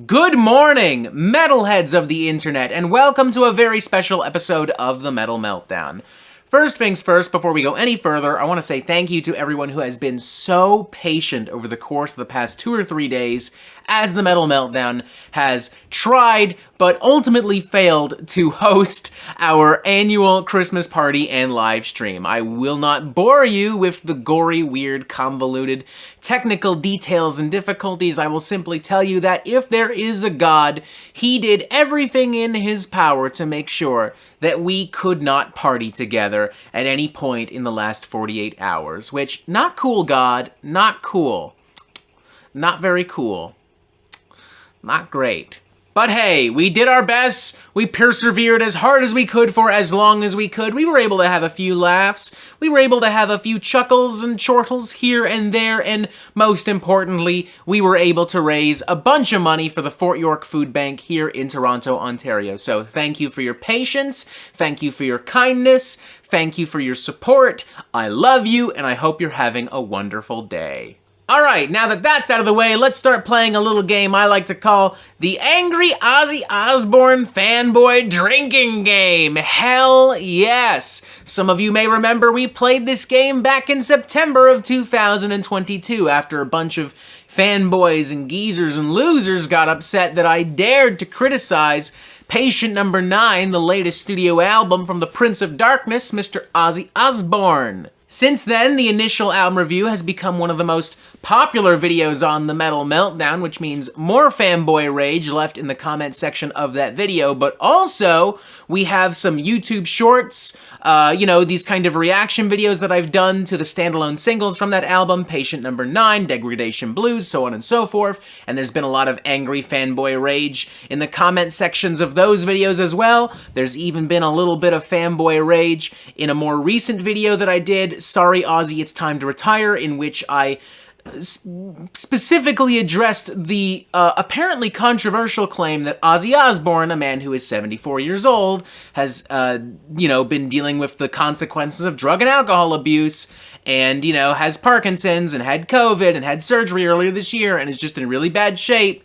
Good morning, metalheads of the internet, and welcome to a very special episode of the Metal Meltdown. First things first, before we go any further, I want to say thank you to everyone who has been so patient over the course of the past 2 or 3 days as the Metal Meltdown has tried, but ultimately failed to host our annual Christmas party and live stream. I will not bore you with the gory, weird, convoluted technical details and difficulties. I will simply tell you that if there is a God, he did everything in his power to make sure that we could not party together at any point in the last 48 hours, which, not cool, God, not cool. Not very cool. Not great. But hey, we did our best. We persevered as hard as we could for as long as we could. We were able to have a few laughs. We were able to have a few chuckles and chortles here and there, and most importantly, we were able to raise a bunch of money for the Fort York Food Bank here in Toronto, Ontario. So thank you for your patience. Thank you for your kindness. Thank you for your support. I love you, and I hope you're having a wonderful day. Alright, now that that's out of the way, let's start playing a little game I like to call the Angry Ozzy Osbourne Fanboy Drinking Game. Hell yes! Some of you may remember we played this game back in September of 2022 after a bunch of fanboys and geezers and losers got upset that I dared to criticize Patient Number 9, the latest studio album from the Prince of Darkness, Mr. Ozzy Osbourne. Since then, the initial album review has become one of the most popular videos on the Metal Meltdown, which means more fanboy rage left in the comment section of that video, but also we have some YouTube shorts, these kind of reaction videos that I've done to the standalone singles from that album, Patient Number 9, Degradation Blues, so on and so forth, and there's been a lot of angry fanboy rage in the comment sections of those videos as well. There's even been a little bit of fanboy rage in a more recent video that I did, Sorry Ozzy, It's Time to Retire, in which I specifically addressed the apparently controversial claim that Ozzy Osbourne, a man who is 74 years old, has, been dealing with the consequences of drug and alcohol abuse and, has Parkinson's and had COVID and had surgery earlier this year and is just in really bad shape,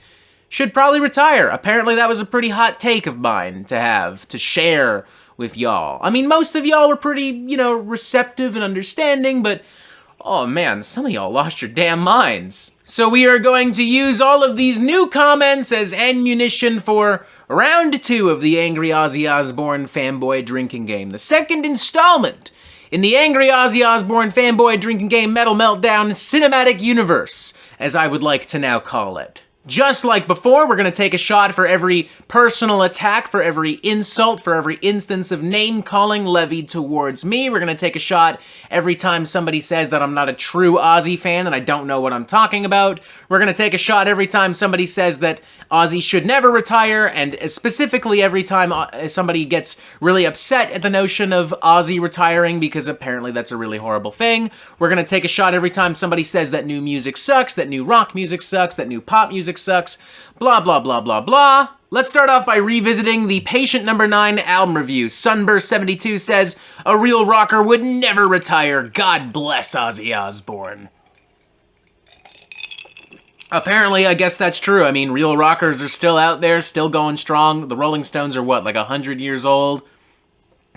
should probably retire. Apparently that was a pretty hot take of mine to share with y'all. I mean, most of y'all were pretty, receptive and understanding, but oh man, some of y'all lost your damn minds. So we are going to use all of these new comments as ammunition for round 2 of the Angry Ozzy Osbourne Fanboy Drinking Game, the second installment in the Angry Ozzy Osbourne Fanboy Drinking Game Metal Meltdown Cinematic Universe, as I would like to now call it. Just like before, we're going to take a shot for every personal attack, for every insult, for every instance of name-calling levied towards me. We're going to take a shot every time somebody says that I'm not a true Ozzy fan and I don't know what I'm talking about. We're going to take a shot every time somebody says that Ozzy should never retire, and specifically every time somebody gets really upset at the notion of Ozzy retiring, because apparently that's a really horrible thing. We're going to take a shot every time somebody says that new music sucks, that new rock music sucks, that new pop music sucks, blah, blah, blah, blah, blah. Let's start off by revisiting the Patient Number 9 album review. Sunburst72 says, "A real rocker would never retire. God bless Ozzy Osbourne." Apparently, I guess that's true. I mean, real rockers are still out there, still going strong. The Rolling Stones are what, like 100 years old?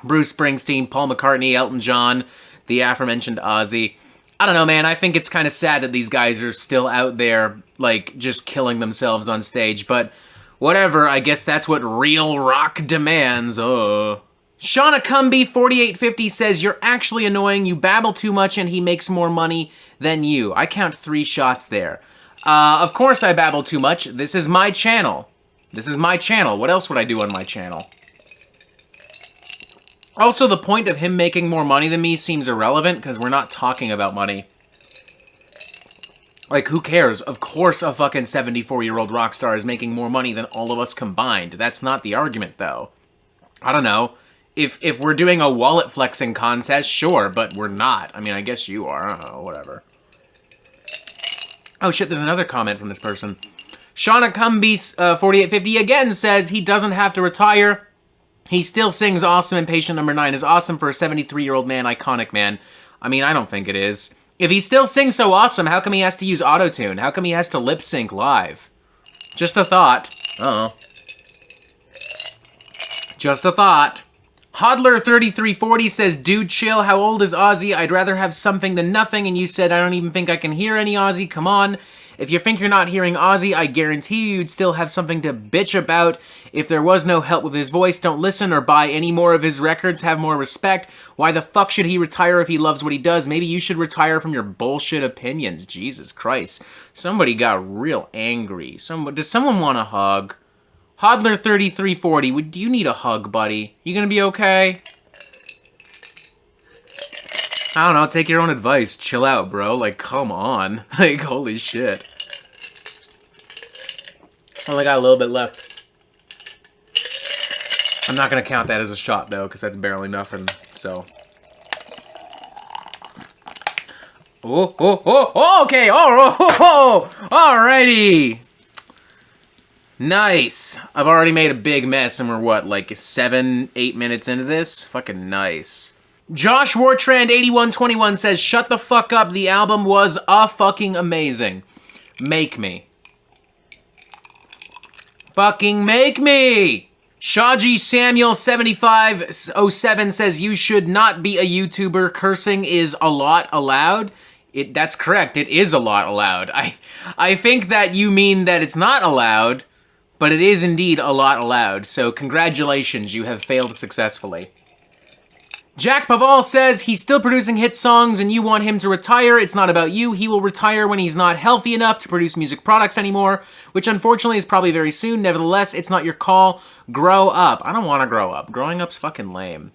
Bruce Springsteen, Paul McCartney, Elton John, the aforementioned Ozzy. I don't know, man. I think it's kind of sad that these guys are still out there, like, just killing themselves on stage. But whatever, I guess that's what real rock demands. Shauna Cumby 4850 says, "You're actually annoying. You babble too much and he makes more money than you." I count 3 shots there. Of course I babble too much. This is my channel. This is my channel. What else would I do on my channel? Also, the point of him making more money than me seems irrelevant, because we're not talking about money. Like, who cares? Of course a fucking 74-year-old rock star is making more money than all of us combined. That's not the argument, though. I don't know. If we're doing a wallet flexing contest, sure, but we're not. I mean, I guess you are. I don't know, whatever. Oh shit, there's another comment from this person. Shauna Cumby 4850 again says he doesn't have to retire. He still sings awesome, and Patient Number 9 is awesome for a 73-year-old man, iconic man. I mean, I don't think it is. If he still sings so awesome, how come he has to use autotune? How come he has to lip sync live? Just a thought. Uh-oh. Just a thought. Hodler3340 says, dude, chill. How old is Ozzy? I'd rather have something than nothing. And you said, I don't even think I can hear any Ozzy. Come on. If you think you're not hearing Ozzy, I guarantee you'd still have something to bitch about. If there was no help with his voice, don't listen or buy any more of his records. Have more respect. Why the fuck should he retire if he loves what he does? Maybe you should retire from your bullshit opinions. Jesus Christ. Somebody got real angry. Does someone want a hug? Hodler3340, do you need a hug, buddy? You gonna be okay? I don't know, take your own advice. Chill out, bro. Like, come on. Like, holy shit. Only got a little bit left. I'm not gonna count that as a shot, though, because that's barely nothing, so. Oh, okay, alrighty. Nice. I've already made a big mess, and we're what, like 7-8 minutes into this? Fucking nice. Josh Wartrand8121 says, shut the fuck up, the album was fucking amazing. Make me. Fucking make me! Shaji Samuel 7507 says, you should not be a YouTuber. Cursing is a lot allowed. That's correct, it is a lot allowed. I think that you mean that it's not allowed, but it is indeed a lot allowed, so congratulations, you have failed successfully. Jack Paval says he's still producing hit songs and you want him to retire. It's not about you. He will retire when he's not healthy enough to produce music products anymore, which unfortunately is probably very soon. Nevertheless, it's not your call. Grow up. I don't want to grow up. Growing up's fucking lame.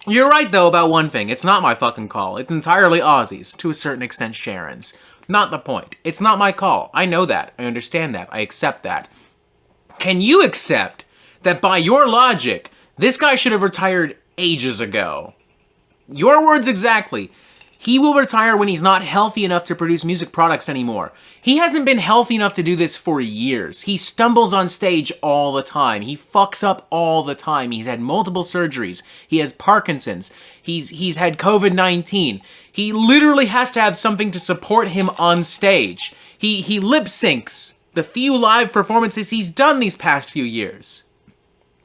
You're right, though, about one thing. It's not my fucking call. It's entirely Ozzy's, to a certain extent Sharon's. Not the point. It's not my call. I know that. I understand that. I accept that. Can you accept that by your logic, this guy should have retired ages ago? Your words exactly. He will retire when he's not healthy enough to produce music products anymore. He hasn't been healthy enough to do this for years. He stumbles on stage all the time. He fucks up all the time. He's had multiple surgeries. He has Parkinson's. He's had COVID-19. He literally has to have something to support him on stage. He lip syncs the few live performances he's done these past few years.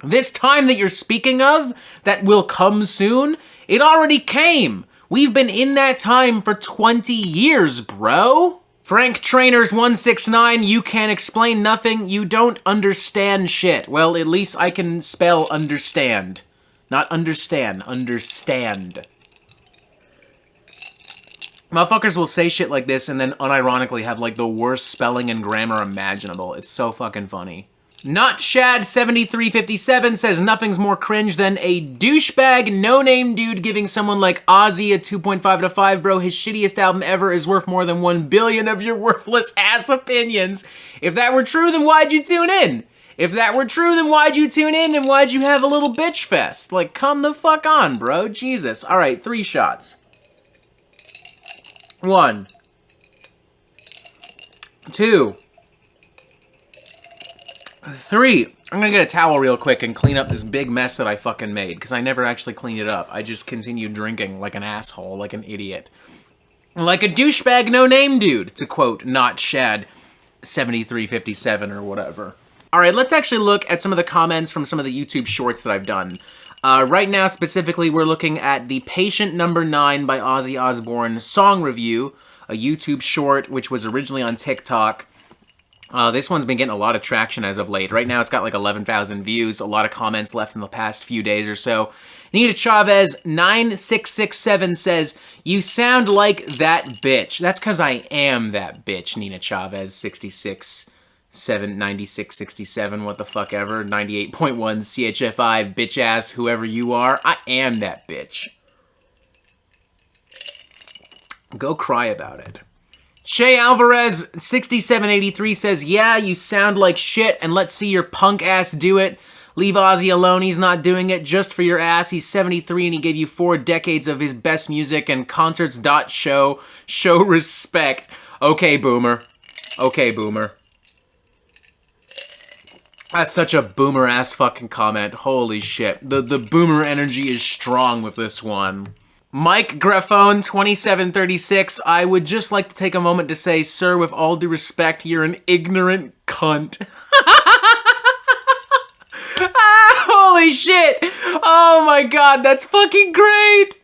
This time that you're speaking of, that will come soon, it already came. We've been in that time for 20 years, bro. Frank Trainers 169, you can't explain nothing. You don't understand shit. Well, at least I can spell understand. Not understand, understand. Motherfuckers will say shit like this and then unironically have like the worst spelling and grammar imaginable. It's so fucking funny. NotShad7357 says nothing's more cringe than a douchebag, no-name dude giving someone like Ozzy a 2.5 out of 5, bro. His shittiest album ever is worth more than 1 billion of your worthless ass opinions. If that were true, then why'd you tune in? If that were true, then why'd you tune in and why'd you have a little bitch fest? Like, come the fuck on, bro. Jesus. All right, 3 shots. 1. 2. 3. I'm gonna get a towel real quick and clean up this big mess that I fucking made, because I never actually cleaned it up. I just continued drinking like an asshole, like an idiot. Like a douchebag no-name dude, to quote NotShad7357 or whatever. Alright, let's actually look at some of the comments from some of the YouTube shorts that I've done. Right now, specifically, we're looking at the Patient Number 9 by Ozzy Osbourne song review, a YouTube short which was originally on TikTok. This one's been getting a lot of traction as of late. Right now, it's got like 11,000 views, a lot of comments left in the past few days or so. Nina Chavez 9667 says, you sound like that bitch. That's because I am that bitch, Nina Chavez 9667, what the fuck ever, 98.1 CHFI, bitch ass, whoever you are. I am that bitch. Go cry about it. Shay Alvarez 6783 says, yeah, you sound like shit, and let's see your punk ass do it. Leave Ozzy alone, he's not doing it just for your ass. He's 73 and he gave you 4 decades of his best music and concerts.show. Show respect. Okay, boomer. Okay, boomer. That's such a boomer-ass fucking comment. Holy shit. The boomer energy is strong with this one. Mike Graffone 2736, I would just like to take a moment to say, sir, with all due respect, you're an ignorant cunt. Holy shit! Oh my god, that's fucking great!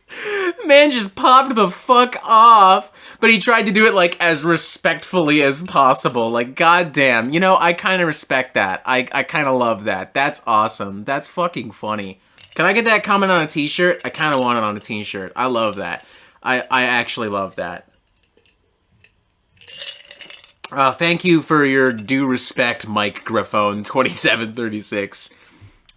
Man just popped the fuck off. But he tried to do it, like, as respectfully as possible. Like, goddamn. You know, I kind of respect that. I kind of love that. That's awesome. That's fucking funny. Can I get that comment on a t-shirt? I kind of want it on a t-shirt. I love that. I actually love that. Thank you for your due respect, Mike Graffone 2736.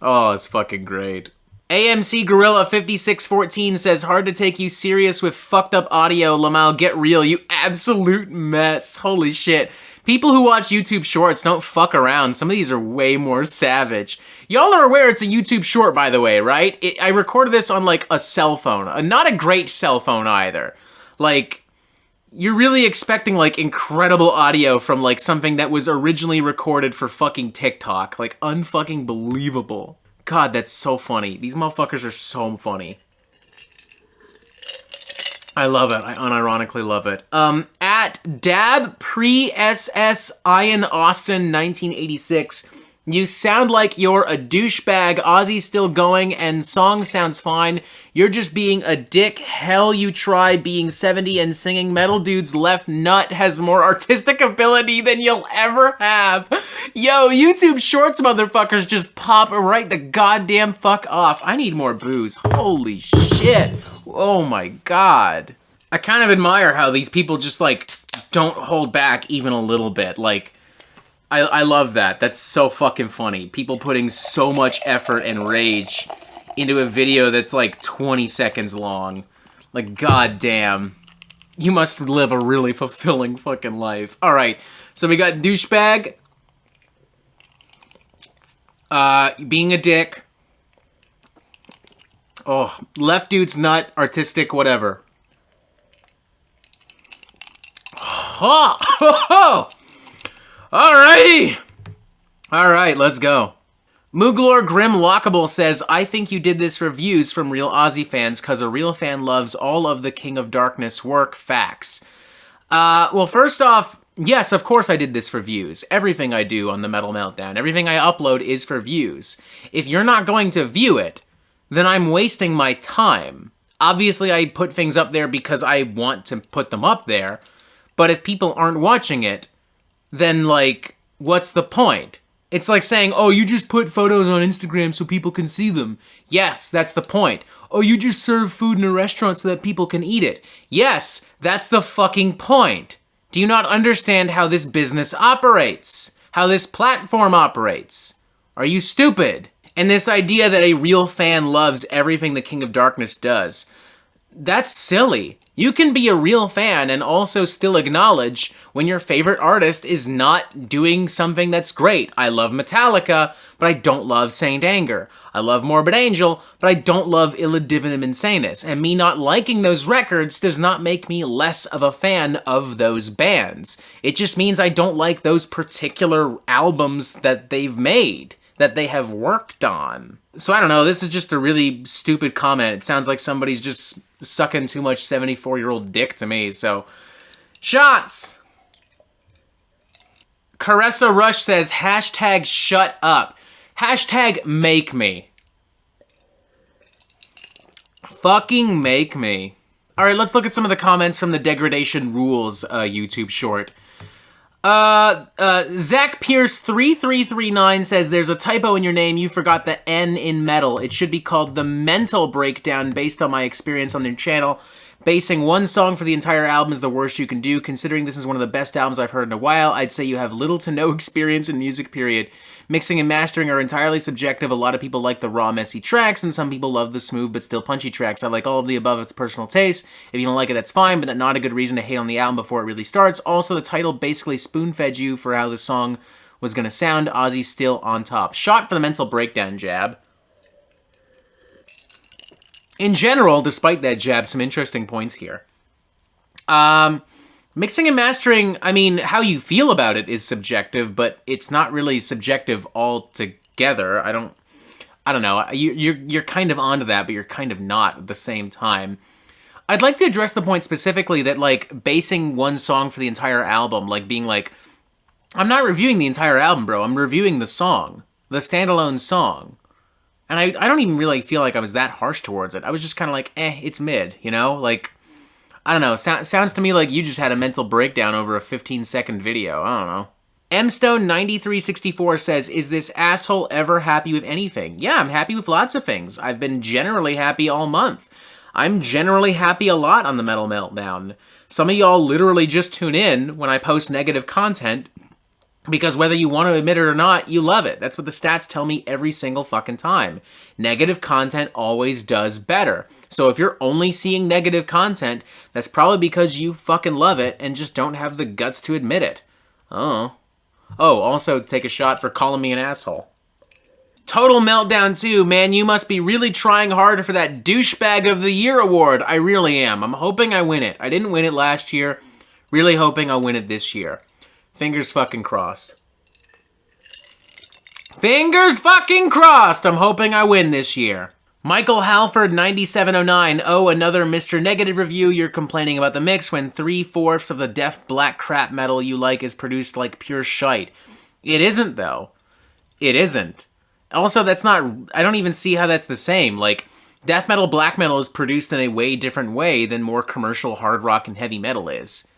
Oh, it's fucking great. AMC Gorilla 5614 says, hard to take you serious with fucked up audio. Lamau, get real, you absolute mess. Holy shit. People who watch YouTube shorts don't fuck around. Some of these are way more savage. Y'all are aware it's a YouTube short, by the way, right? I recorded this on, like, a cell phone. Not a great cell phone, either. Like, you're really expecting, like, incredible audio from, like, something that was originally recorded for fucking TikTok. Like, unfucking believable. God, that's so funny. These motherfuckers are so funny. I love it. I unironically love it. At Dab Pre-SS Ian Austin 1986, you sound like you're a douchebag. Ozzy's still going and song sounds fine. You're just being a dick. Hell, you try being 70 and singing. Metal Dude's left nut has more artistic ability than you'll ever have. Yo, YouTube Shorts motherfuckers just pop right the goddamn fuck off. I need more booze. Holy shit. Oh my god. I kind of admire how these people just, like, don't hold back even a little bit. Like, I love that. That's so fucking funny. People putting so much effort and rage into a video that's like 20 seconds long. Like, goddamn. You must live a really fulfilling fucking life. Alright, so we got douchebag. Being a dick. Oh, left dude's nut, artistic, whatever. Oh! Alrighty! Alright, let's go. Mooglor Grim Lockable says, I think you did this for views from real Ozzy fans, cause a real fan loves all of the King of Darkness work. Facts. Well, first off, yes, of course I did this for views. Everything I do on the Metal Meltdown, everything I upload is for views. If you're not going to view it, then I'm wasting my time. Obviously, I put things up there because I want to put them up there, but if people aren't watching it, then, like, what's the point? It's like saying, oh, you just put photos on Instagram so people can see them. Yes, that's the point. Oh, you just serve food in a restaurant so that people can eat it. Yes, that's the fucking point. Do you not understand how this business operates? How this platform operates? Are you stupid? And this idea that a real fan loves everything the King of Darkness does, that's silly. You can be a real fan and also still acknowledge when your favorite artist is not doing something that's great. I love Metallica, but I don't love Saint Anger. I love Morbid Angel, but I don't love Illa Divinum Insanus. And me not liking those records does not make me less of a fan of those bands. It just means I don't like those particular albums that they've made, that they have worked on. So I don't know, this is just a really stupid comment. It sounds like somebody's just sucking too much 74-year-old dick to me, so... Shots! Caressa Rush says, hashtag shut up. Hashtag make me. Fucking make me. Alright, let's look at some of the comments from the Degradation Rules YouTube short. Zach Pierce 3339 says, there's a typo in your name, you forgot the N in metal. It should be called The Mental Breakdown based on my experience on their channel. Basing one song for the entire album is the worst you can do. Considering this is one of the best albums I've heard in a while, I'd say you have little to no experience in music, period. Mixing and mastering are entirely subjective. A lot of people like the raw, messy tracks, and some people love the smooth but still punchy tracks. I like all of the above. It's personal taste. If you don't like it, that's fine, but that's not a good reason to hate on the album before it really starts. Also, the title basically spoon-fed you for how the song was going to sound. Ozzy's still on top. Shot for the mental breakdown, Jab. In general, despite that jab, some interesting points here. Mixing and mastering, I mean, how you feel about it is subjective, but it's not really subjective altogether. I don't know. You're kind of onto that, but you're kind of not at the same time. I'd like to address the point specifically that, like, basing one song for the entire album, like, being like, I'm not reviewing the entire album, bro. I'm reviewing the song. The standalone song. And I don't even really feel like I was that harsh towards it. I was just kind of like, it's mid, you know? Like, I don't know. Sounds to me like you just had a mental breakdown over a 15-second video. I don't know. Mstone9364 says, is this asshole ever happy with anything? Yeah, I'm happy with lots of things. I've been generally happy all month. I'm generally happy a lot on the Metal Meltdown. Some of y'all literally just tune in when I post negative content because whether you want to admit it or not, you love it. That's what the stats tell me every single fucking time. Negative content always does better. So if you're only seeing negative content, that's probably because you fucking love it and just don't have the guts to admit it. Oh, also take a shot for calling me an asshole. Total Meltdown 2, man, you must be really trying hard for that Douchebag of the Year award. I really am. I'm hoping I win it. I didn't win it last year. Really hoping I'll win it this year. Fingers fucking crossed. Fingers fucking crossed! I'm hoping I win this year. Michael Halford 9709. Oh, another Mr. Negative review. You're complaining about the mix when 3/4 of the deaf black crap metal you like is produced like pure shite. It isn't, though. It isn't. Also, that's not... I don't even see how that's the same. Like, death metal, black metal is produced in a way different way than more commercial hard rock and heavy metal is.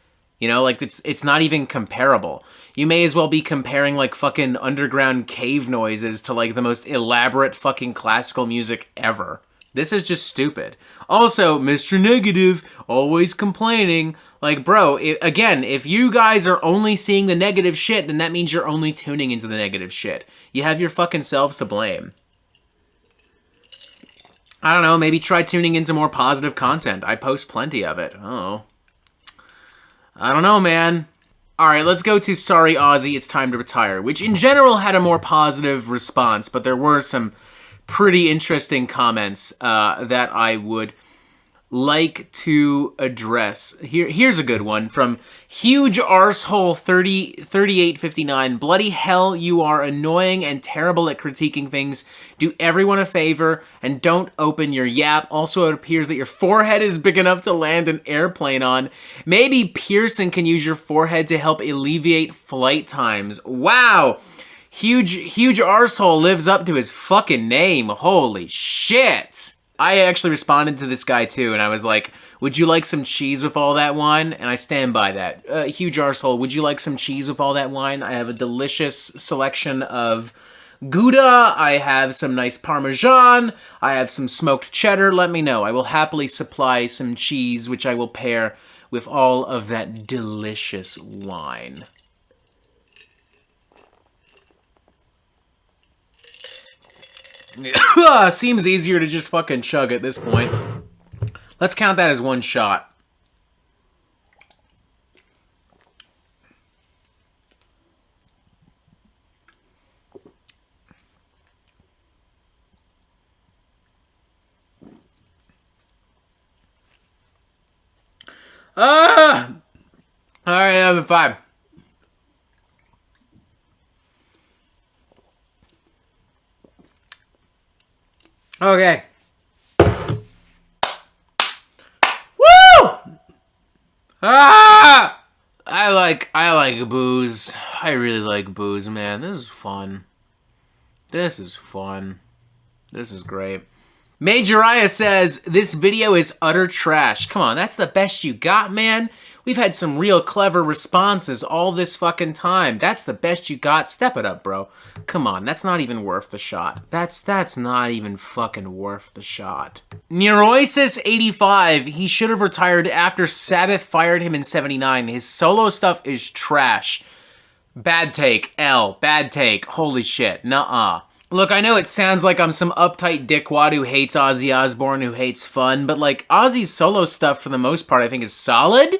You know, like, it's not even comparable. You may as well be comparing, like, fucking underground cave noises to, like, the most elaborate fucking classical music ever. This is just stupid. Also, Mr. Negative, always complaining. Like, bro, again, if you guys are only seeing the negative shit, then that means you're only tuning into the negative shit. You have your fucking selves to blame. I don't know, maybe try tuning into more positive content. I post plenty of it. Oh. I don't know, man. Alright, let's go to Sorry Ozzy, It's Time to Retire, which in general had a more positive response, but there were some pretty interesting comments that I would like to address. Here's a good one from Huge Arsehole 3859. Bloody hell, you are annoying and terrible at critiquing things. Do everyone a favor and don't open your yap. Also, it appears that your forehead is big enough to land an airplane on. Maybe Pearson can use your forehead to help alleviate flight times. Wow. Huge Arsehole lives up to his fucking name. Holy shit. I actually responded to this guy too, and I was like, would you like some cheese with all that wine? And I stand by that. Huge Arsehole, would you like some cheese with all that wine? I have a delicious selection of Gouda. I have some nice Parmesan. I have some smoked cheddar. Let me know. I will happily supply some cheese, which I will pair with all of that delicious wine. Seems easier to just fucking chug at this point. Let's count that as one shot. Alright, I'm at 5. Okay. Woo! Ah! I like booze. I really like booze, man. This is fun. This is fun. This is great. Majoriah says, this video is utter trash. Come on, that's the best you got, man? We've had some real clever responses all this fucking time. That's the best you got? Step it up, bro. Come on, that's not even worth the shot. That's not even fucking worth the shot. Neurosis85, he should have retired after Sabbath fired him in 79. His solo stuff is trash. Bad take, L. Bad take. Holy shit, nuh-uh. Look, I know it sounds like I'm some uptight dickwad who hates Ozzy Osbourne, who hates fun, but like, Ozzy's solo stuff for the most part I think is solid.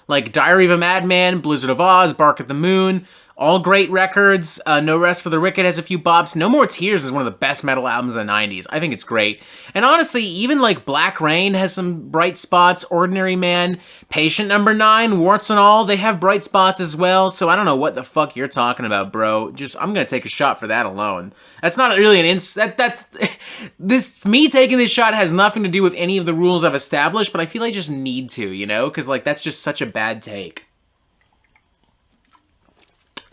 Like Diary of a Madman, Blizzard of Oz, Bark at the Moon, all great records. No Rest for the Wicked has a few bops. No More Tears is one of the best metal albums of the 90s. I think it's great. And honestly, even like Black Rain has some bright spots. Ordinary Man, Patient Number 9, Warts and All, they have bright spots as well. So I don't know what the fuck you're talking about, bro. Just, I'm gonna take a shot for that alone. That's not really an me taking this shot has nothing to do with any of the rules I've established, but I feel I just need to, you know? Because like, that's just such a bad take.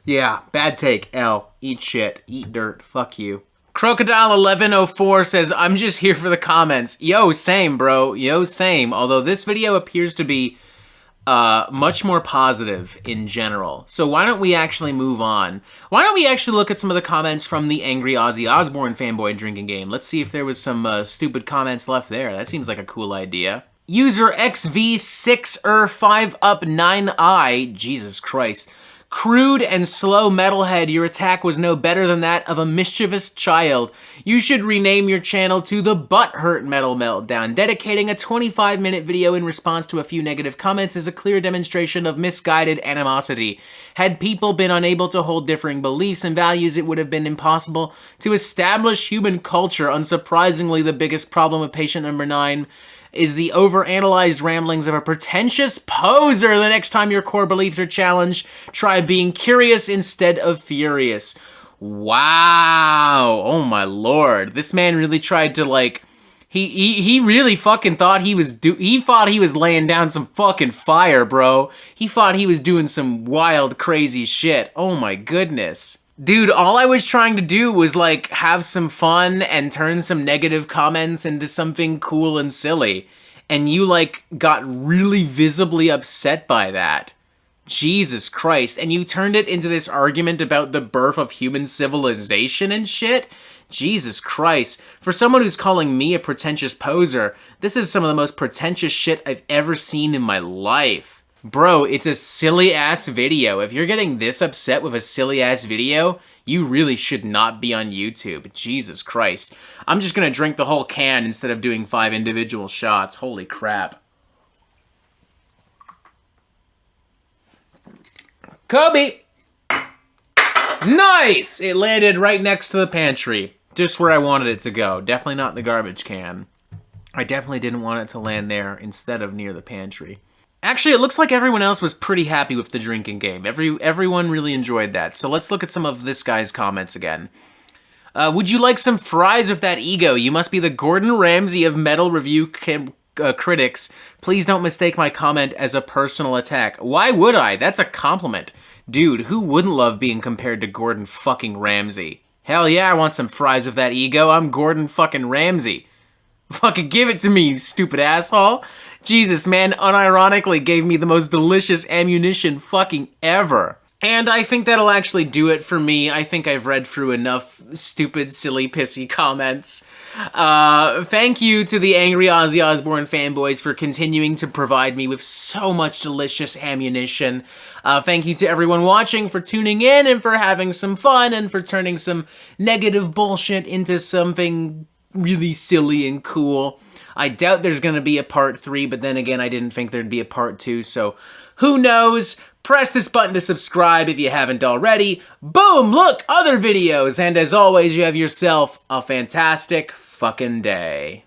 Yeah, bad take, L. Eat shit. Eat dirt. Fuck you. Crocodile1104 says, I'm just here for the comments. Yo, same, bro. Yo, same. Although this video appears to be much more positive in general. So why don't we actually move on? Why don't we actually look at some of the comments from the angry Ozzy Osbourne fanboy drinking game? Let's see if there was some stupid comments left there. That seems like a cool idea. User XV6er5up9i, Jesus Christ. Crude and slow metalhead, your attack was no better than that of a mischievous child. You should rename your channel to the Butthurt Metal Meltdown. Dedicating a 25-minute video in response to a few negative comments is a clear demonstration of misguided animosity. Had people been unable to hold differing beliefs and values, it would have been impossible to establish human culture. Unsurprisingly, the biggest problem with patient number 9 is the overanalyzed ramblings of a pretentious poser. The next time your core beliefs are challenged, try being curious instead of furious. Wow. Oh my lord. This man really tried to, like, he really fucking thought he was laying down some fucking fire, bro. He thought he was doing some wild, crazy shit. Oh my goodness. Dude, all I was trying to do was, like, have some fun and turn some negative comments into something cool and silly. And you, like, got really visibly upset by that. Jesus Christ. And you turned it into this argument about the birth of human civilization and shit? Jesus Christ. For someone who's calling me a pretentious poser, this is some of the most pretentious shit I've ever seen in my life. Bro, it's a silly-ass video. If you're getting this upset with a silly-ass video, you really should not be on YouTube. Jesus Christ. I'm just gonna drink the whole can instead of doing 5 individual shots. Holy crap. Kobe! Nice! It landed right next to the pantry. Just where I wanted it to go. Definitely not the garbage can. I definitely didn't want it to land there instead of near the pantry. Actually, it looks like everyone else was pretty happy with the drinking game. Everyone really enjoyed that. So let's look at some of this guy's comments again. Would you like some fries with that ego? You must be the Gordon Ramsay of metal review critics. Please don't mistake my comment as a personal attack. Why would I? That's a compliment. Dude, who wouldn't love being compared to Gordon fucking Ramsay? Hell yeah, I want some fries with that ego. I'm Gordon fucking Ramsay. Fucking give it to me, you stupid asshole. Jesus, man, unironically gave me the most delicious ammunition fucking ever. And I think that'll actually do it for me. I think I've read through enough stupid, silly, pissy comments. Thank you to the angry Ozzy Osbourne fanboys for continuing to provide me with so much delicious ammunition. Thank you to everyone watching for tuning in and for having some fun and for turning some negative bullshit into something really silly and cool. I doubt there's gonna be a part 3, but then again, I didn't think there'd be a part 2, so who knows? Press this button to subscribe if you haven't already. Boom! Look, other videos! And as always, you have yourself a fantastic fucking day.